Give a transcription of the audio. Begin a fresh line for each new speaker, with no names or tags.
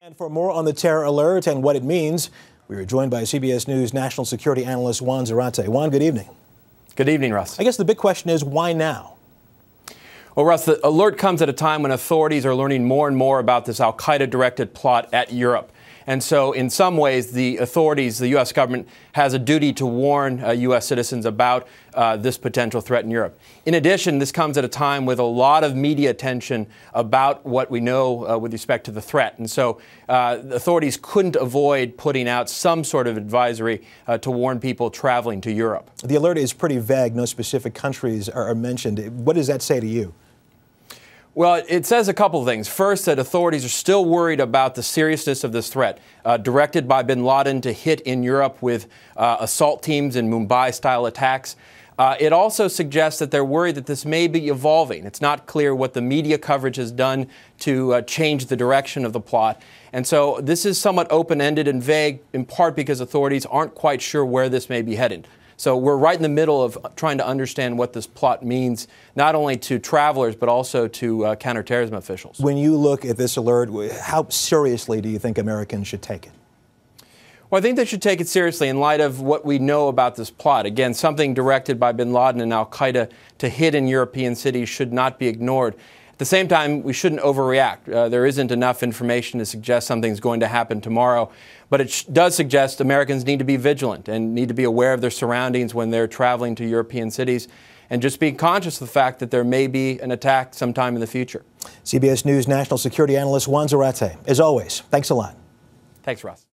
And for more on the terror alert and what it means, we are joined by CBS News national security analyst Juan Zarate. Juan, good evening.
Good evening, Russ.
I guess the big question is, why now?
Well, Russ, the alert comes at a time when authorities are learning more and more about this al-Qaeda-directed plot at Europe. And so in some ways, the authorities, the U.S. government, has a duty to warn U.S. citizens about this potential threat in Europe. In addition, this comes at a time with a lot of media attention about what we know with respect to the threat. And so the authorities couldn't avoid putting out some sort of advisory to warn people traveling to Europe.
The alert is pretty vague. No specific countries are mentioned. What does that say to you?
Well, it says a couple of things. First, that authorities are still worried about the seriousness of this threat, directed by bin Laden to hit in Europe with assault teams and Mumbai-style attacks. It also suggests that they're worried that this may be evolving. It's not clear what the media coverage has done to change the direction of the plot. And so this is somewhat open-ended and vague, in part because authorities aren't quite sure where this may be headed. So we're right in the middle of trying to understand what this plot means, not only to travelers, but also to counterterrorism officials.
When you look at this alert, how seriously do you think Americans should take it?
Well, I think they should take it seriously in light of what we know about this plot. Again, something directed by bin Laden and al-Qaeda to hit in European cities should not be ignored. At the same time, we shouldn't overreact. There isn't enough information to suggest something's going to happen tomorrow. But it does suggest Americans need to be vigilant and need to be aware of their surroundings when they're traveling to European cities, and just being conscious of the fact that there may be an attack sometime in the future.
CBS News national security analyst Juan Zarate, as always, thanks a lot.
Thanks, Russ.